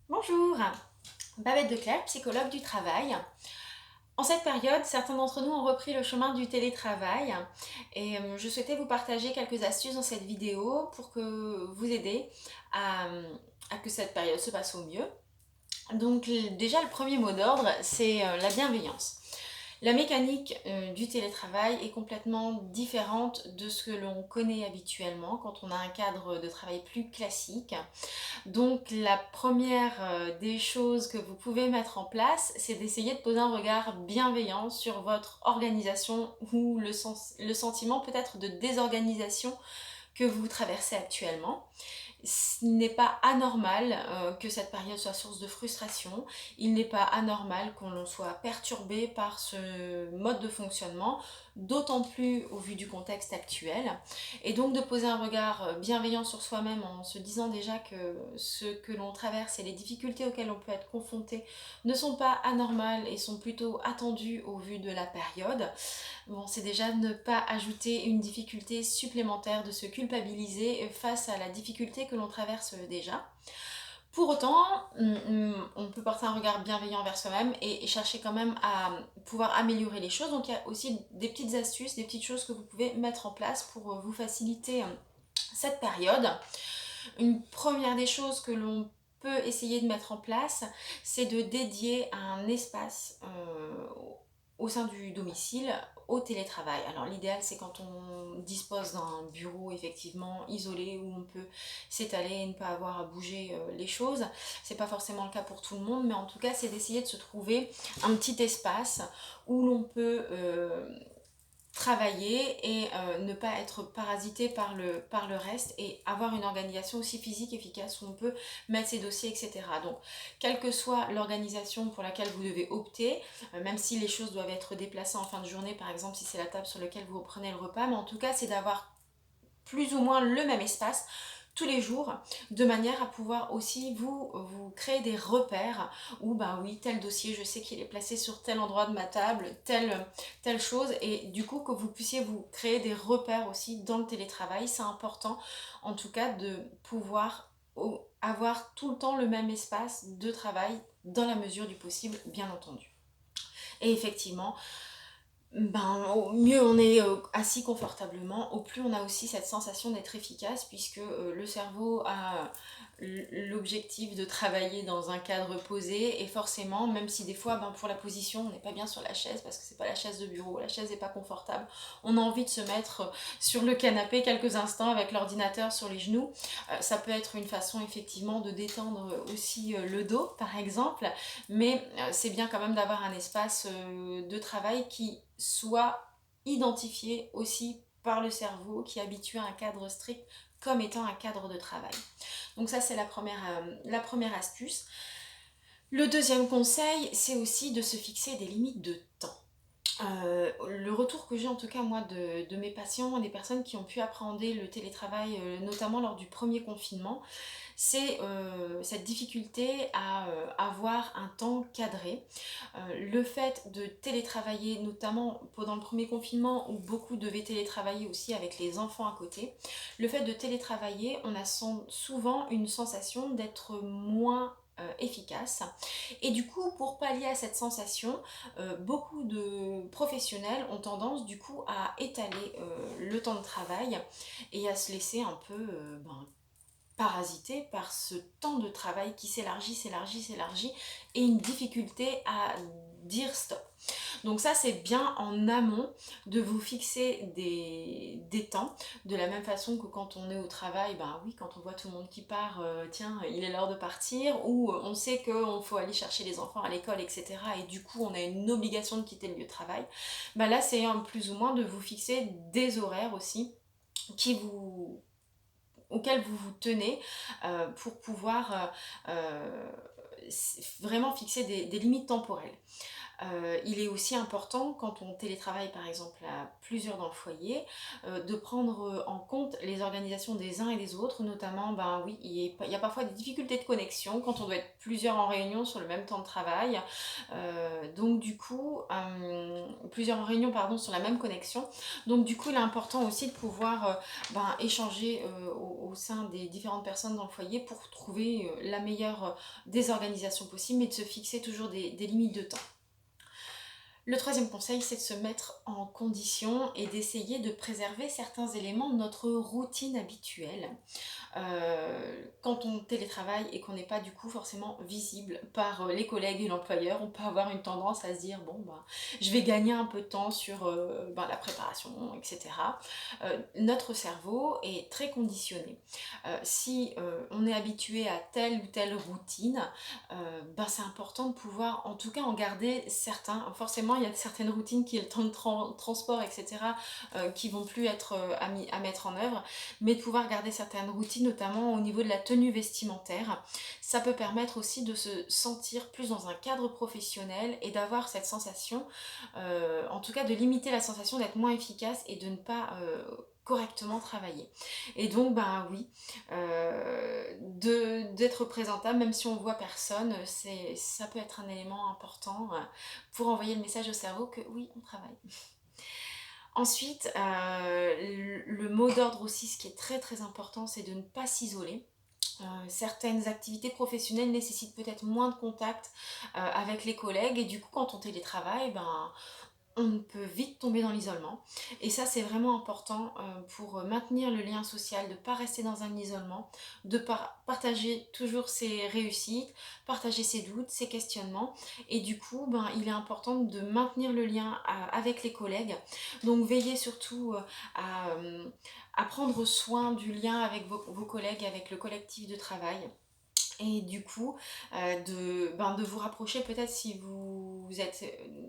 Bonjour, Babette Declercq, psychologue du travail. En cette période, certains d'entre nous ont repris le chemin du télétravail et je souhaitais vous partager quelques astuces dans cette vidéo pour que vous aider à, à que cette période se passe au mieux. Donc déjà le premier mot d'ordre, c'est la bienveillance. La mécanique du télétravail est complètement différente de ce que l'on connaît habituellement quand on a un cadre de travail plus classique. Donc la première des choses que vous pouvez mettre en place, c'est d'essayer de poser un regard bienveillant sur votre organisation ou le sentiment peut-être de désorganisation que vous traversez actuellement. Il n'est pas anormal que cette période soit source de frustration, il n'est pas anormal qu'on soit perturbé par ce mode de fonctionnement, d'autant plus au vu du contexte actuel. Et donc de poser un regard bienveillant sur soi-même en se disant déjà que ce que l'on traverse et les difficultés auxquelles on peut être confronté ne sont pas anormales et sont plutôt attendues au vu de la période. Bon, c'est déjà ne pas ajouter une difficulté supplémentaire, de se culpabiliser face à la difficulté que l'on traverse déjà. Pour autant, on peut porter un regard bienveillant vers soi-même et chercher quand même à pouvoir améliorer les choses. Donc il y a aussi des petites astuces, des petites choses que vous pouvez mettre en place pour vous faciliter cette période. Une première des choses que l'on peut essayer de mettre en place, c'est de dédier un espace au sein du domicile au télétravail. Alors l'idéal c'est quand on dispose d'un bureau effectivement isolé où on peut s'étaler et ne pas avoir à bouger les choses. C'est pas forcément le cas pour tout le monde, mais en tout cas c'est d'essayer de se trouver un petit espace où l'on peut travailler et ne pas être parasité par le reste et avoir une organisation aussi physique efficace où on peut mettre ses dossiers, etc. Donc, quelle que soit l'organisation pour laquelle vous devez opter, même si les choses doivent être déplacées en fin de journée, par exemple si c'est la table sur laquelle vous reprenez le repas, mais en tout cas c'est d'avoir plus ou moins le même espace tous les jours, de manière à pouvoir aussi vous créer des repères où bah oui, tel dossier, je sais qu'il est placé sur tel endroit de ma table, telle chose, et du coup que vous puissiez vous créer des repères aussi dans le télétravail. C'est important en tout cas de pouvoir avoir tout le temps le même espace de travail dans la mesure du possible, bien entendu. Et effectivement, ben, au mieux on est assis confortablement, au plus on a aussi cette sensation d'être efficace, puisque le cerveau a l'objectif de travailler dans un cadre posé, et forcément, même si des fois, ben, pour la position, on n'est pas bien sur la chaise, parce que c'est pas la chaise de bureau, la chaise n'est pas confortable, on a envie de se mettre sur le canapé quelques instants avec l'ordinateur sur les genoux. Ça peut être une façon effectivement de détendre aussi le dos, par exemple, mais c'est bien quand même d'avoir un espace de travail qui soit identifié aussi par le cerveau, qui est habitué à un cadre strict comme étant un cadre de travail. Donc ça c'est la première astuce. Le deuxième conseil, c'est aussi de se fixer des limites de temps. Le retour que j'ai en tout cas moi de mes patients, des personnes qui ont pu appréhender le télétravail, notamment lors du premier confinement, c'est cette difficulté à avoir un temps cadré. Le fait de télétravailler, notamment pendant le premier confinement où beaucoup devaient télétravailler aussi avec les enfants à côté, le fait de télétravailler, on a souvent une sensation d'être moins efficace, et du coup pour pallier à cette sensation, beaucoup de professionnels ont tendance du coup à étaler le temps de travail et à se laisser un peu parasité par ce temps de travail qui s'élargit, s'élargit, s'élargit, et une difficulté à dire stop. Donc ça c'est bien en amont de vous fixer des temps, de la même façon que quand on est au travail, ben oui, quand on voit tout le monde qui part, tiens il est l'heure de partir, ou on sait qu'il faut aller chercher les enfants à l'école, etc. Et du coup on a une obligation de quitter le lieu de travail, ben là c'est plus ou moins de vous fixer des horaires aussi qui vous auquel vous vous tenez pour pouvoir vraiment fixer des limites temporelles. Il est aussi important, quand on télétravaille par exemple à plusieurs dans le foyer, de prendre en compte les organisations des uns et des autres, notamment, ben oui, il y a parfois des difficultés de connexion quand on doit être plusieurs en réunion sur le même temps de travail. Donc du coup, plusieurs en réunion, pardon, sur la même connexion. Donc du coup, il est important aussi de pouvoir échanger au sein des différentes personnes dans le foyer pour trouver la meilleure des organisations possibles, mais de se fixer toujours des limites de temps. Le troisième conseil, c'est de se mettre en condition et d'essayer de préserver certains éléments de notre routine habituelle. Quand on télétravaille et qu'on n'est pas du coup forcément visible par les collègues et l'employeur, on peut avoir une tendance à se dire bon bah je vais gagner un peu de temps sur la préparation, etc. Notre cerveau est très conditionné. Si on est habitué à telle ou telle routine, c'est important de pouvoir en tout cas en garder certains. Forcément, il y a certaines routines qui est le temps de transport, etc., qui vont plus être à mettre en œuvre, mais de pouvoir garder certaines routines, notamment au niveau de la tenue vestimentaire. Ça peut permettre aussi de se sentir plus dans un cadre professionnel et d'avoir cette sensation, en tout cas de limiter la sensation d'être moins efficace et de ne pas correctement travailler. Et donc, ben oui, d'être présentable, même si on voit personne, ça peut être un élément important pour envoyer le message au cerveau que oui, on travaille. Ensuite, le mot d'ordre aussi, ce qui est très très important, c'est de ne pas s'isoler. Certaines activités professionnelles nécessitent peut-être moins de contact avec les collègues et du coup quand on télétravaille, on peut vite tomber dans l'isolement. Et ça, c'est vraiment important pour maintenir le lien social, de ne pas rester dans un isolement, de partager toujours ses réussites, partager ses doutes, ses questionnements. Et du coup, il est important de maintenir le lien avec les collègues. Donc, veillez surtout à prendre soin du lien avec vos collègues, avec le collectif de travail. Et du coup, de vous rapprocher peut-être si vous êtes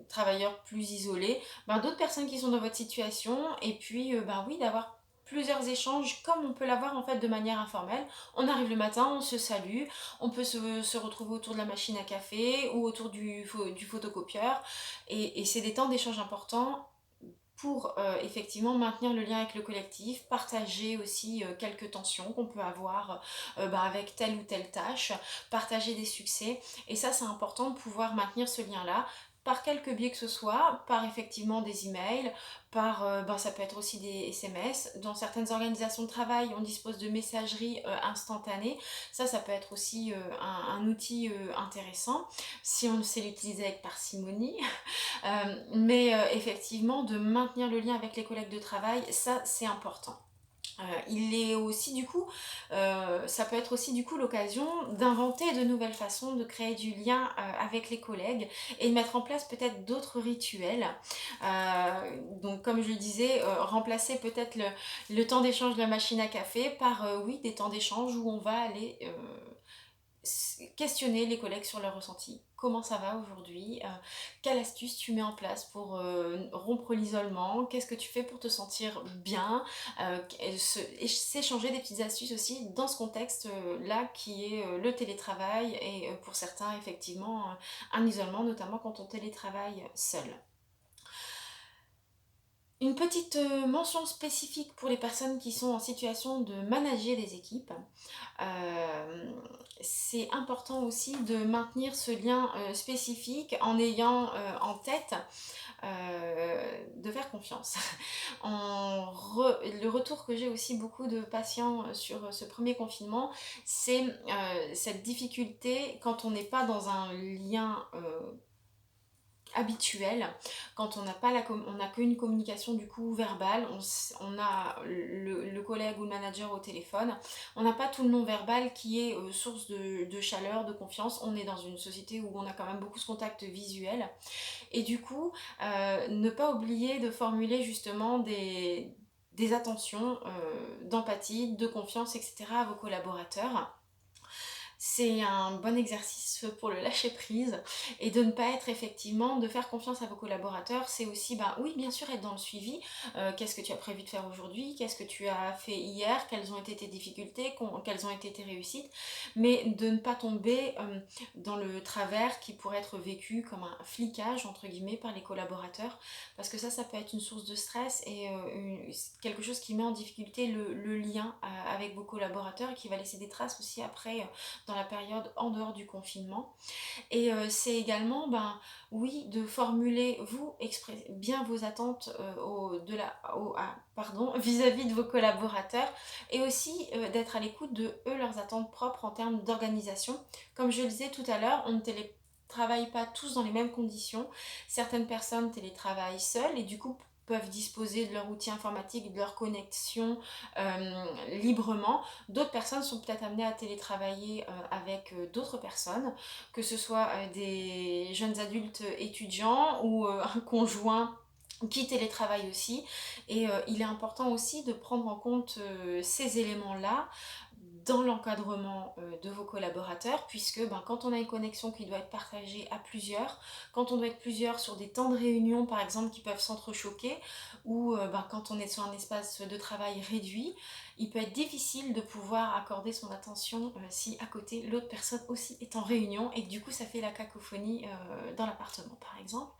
travailleur plus isolé, d'autres personnes qui sont dans votre situation, et puis oui, d'avoir plusieurs échanges comme on peut l'avoir en fait de manière informelle. On arrive le matin, on se salue, on peut se retrouver autour de la machine à café ou autour du photocopieur, et c'est des temps d'échange importants pour effectivement maintenir le lien avec le collectif, partager aussi quelques tensions qu'on peut avoir avec telle ou telle tâche, partager des succès. Et ça, c'est important de pouvoir maintenir ce lien-là par quelque biais que ce soit, par effectivement des emails, par ça peut être aussi des SMS. Dans certaines organisations de travail, on dispose de messagerie instantanée. Ça peut être aussi un outil intéressant si on sait l'utiliser avec parcimonie. Mais effectivement, de maintenir le lien avec les collègues de travail, ça c'est important. Il est aussi du coup, ça peut être aussi du coup l'occasion d'inventer de nouvelles façons de créer du lien avec les collègues et de mettre en place peut-être d'autres rituels. Donc comme je le disais, remplacer peut-être le temps d'échange de la machine à café par oui, des temps d'échange où on va aller questionner les collègues sur leurs ressentis. Comment ça va aujourd'hui? Quelle astuce tu mets en place pour rompre l'isolement? Qu'est-ce que tu fais pour te sentir bien? Et s'échanger des petites astuces aussi dans ce contexte-là qui est le télétravail et pour certains effectivement un isolement, notamment quand on télétravaille seul. Une petite mention spécifique pour les personnes qui sont en situation de manager des équipes. C'est important aussi de maintenir ce lien spécifique en ayant en tête de faire confiance. Le retour que j'ai aussi beaucoup de patients sur ce premier confinement, c'est cette difficulté quand on n'est pas dans un lien habituel, quand on n'a pas on n'a qu'une communication du coup verbale, on a le collègue ou le manager au téléphone, on n'a pas tout le non-verbal qui est source de chaleur, de confiance. On est dans une société où on a quand même beaucoup ce contact visuel, et du coup ne pas oublier de formuler justement des attentions d'empathie, de confiance, etc. à vos collaborateurs. C'est un bon exercice pour le lâcher prise et de ne pas être effectivement, de faire confiance à vos collaborateurs. C'est aussi, ben oui, bien sûr, être dans le suivi. Qu'est-ce que tu as prévu de faire aujourd'hui? Qu'est-ce que tu as fait hier? Quelles ont été tes difficultés? Quelles ont été tes réussites? Mais de ne pas tomber dans le travers qui pourrait être vécu comme un flicage, entre guillemets, par les collaborateurs, parce que ça peut être une source de stress et quelque chose qui met en difficulté le lien avec vos collaborateurs et qui va laisser des traces aussi après dans la période en dehors du confinement. Et c'est également, ben, oui, de formuler, vous, bien vos attentes vis-à-vis de vos collaborateurs et aussi d'être à l'écoute de eux, leurs attentes propres en termes d'organisation. Comme je le disais tout à l'heure, on ne télétravaille pas tous dans les mêmes conditions. Certaines personnes télétravaillent seules et du coup peuvent disposer de leur outil informatique, de leur connexion librement. D'autres personnes sont peut-être amenées à télétravailler avec d'autres personnes, que ce soit des jeunes adultes étudiants ou un conjoint qui télétravaille aussi. Et il est important aussi de prendre en compte ces éléments-là dans l'encadrement de vos collaborateurs, puisque ben, quand on a une connexion qui doit être partagée à plusieurs, quand on doit être plusieurs sur des temps de réunion par exemple qui peuvent s'entrechoquer, ou ben, quand on est sur un espace de travail réduit, il peut être difficile de pouvoir accorder son attention si à côté l'autre personne aussi est en réunion et que du coup ça fait la cacophonie dans l'appartement par exemple.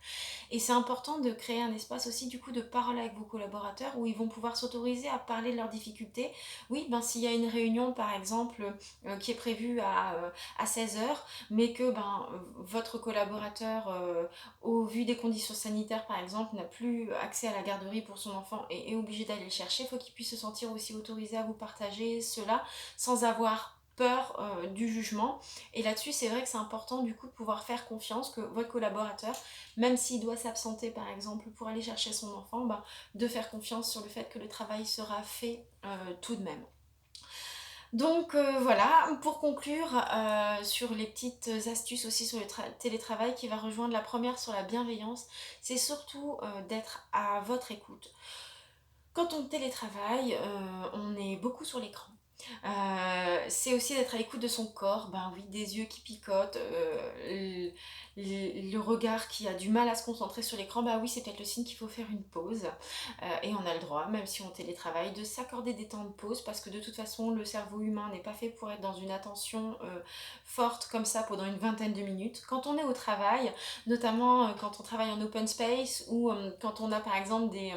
Et c'est important de créer un espace aussi du coup de parole avec vos collaborateurs où ils vont pouvoir s'autoriser à parler de leurs difficultés. Oui, ben s'il y a une réunion par exemple qui est prévue à 16 heures, mais que ben, votre collaborateur, au vu des conditions sanitaires par exemple, n'a plus accès à la garderie pour son enfant et est obligé d'aller le chercher, il faut qu'il puisse se sentir aussi autorisé à vous partager cela sans avoir peur du jugement. Et là-dessus, c'est vrai que c'est important du coup de pouvoir faire confiance que votre collaborateur, même s'il doit s'absenter par exemple pour aller chercher son enfant, bah, de faire confiance sur le fait que le travail sera fait tout de même. Donc voilà, pour conclure sur les petites astuces aussi sur le télétravail qui va rejoindre la première sur la bienveillance, c'est surtout d'être à votre écoute. Quand on télétravaille, on est beaucoup sur l'écran. C'est aussi d'être à l'écoute de son corps, ben oui, des yeux qui picotent, le regard qui a du mal à se concentrer sur l'écran, bah oui, c'est peut-être le signe qu'il faut faire une pause. Et on a le droit, même si on télétravaille, de s'accorder des temps de pause parce que de toute façon, le cerveau humain n'est pas fait pour être dans une attention forte comme ça pendant une vingtaine de minutes. Quand on est au travail, notamment quand on travaille en open space ou quand on a par exemple des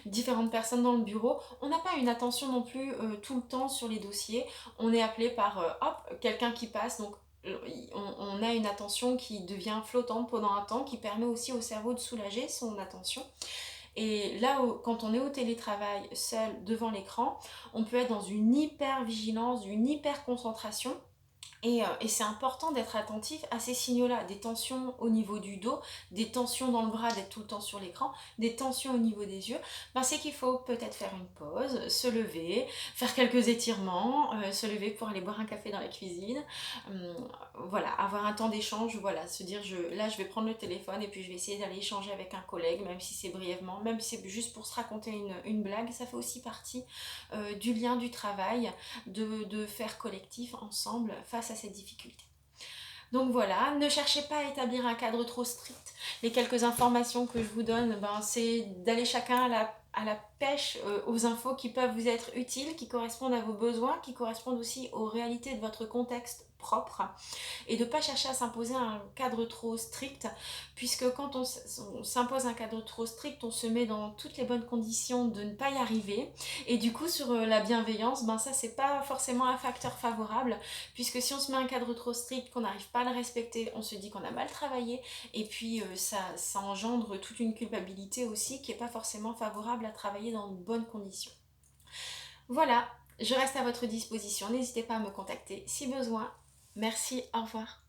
différentes personnes dans le bureau, on n'a pas une attention non plus tout le temps sur les dossiers. On est appelé par hop, quelqu'un qui passe, donc on a une attention qui devient flottante pendant un temps, qui permet aussi au cerveau de soulager son attention. Et là, quand on est au télétravail seul devant l'écran, on peut être dans une hyper vigilance, une hyper concentration. Et c'est important d'être attentif à ces signaux-là, des tensions au niveau du dos, des tensions dans le bras, d'être tout le temps sur l'écran, des tensions au niveau des yeux, ben c'est qu'il faut peut-être faire une pause, se lever, faire quelques étirements, se lever pour aller boire un café dans la cuisine, voilà, avoir un temps d'échange, voilà, se dire là je vais prendre le téléphone et puis je vais essayer d'aller échanger avec un collègue, même si c'est brièvement, même si c'est juste pour se raconter une blague, ça fait aussi partie du lien du travail, de faire collectif ensemble face à cette difficulté. Donc voilà, ne cherchez pas à établir un cadre trop strict. Les quelques informations que je vous donne, ben, c'est d'aller chacun à la pêche aux infos qui peuvent vous être utiles, qui correspondent à vos besoins, qui correspondent aussi aux réalités de votre contexte propre et de ne pas chercher à s'imposer un cadre trop strict puisque quand on s'impose un cadre trop strict, on se met dans toutes les bonnes conditions de ne pas y arriver et du coup sur la bienveillance, ben ça c'est pas forcément un facteur favorable puisque si on se met un cadre trop strict, qu'on n'arrive pas à le respecter, on se dit qu'on a mal travaillé et puis ça engendre toute une culpabilité aussi qui n'est pas forcément favorable à travailler dans de bonnes conditions. Voilà, je reste à votre disposition, n'hésitez pas à me contacter si besoin. Merci, au revoir.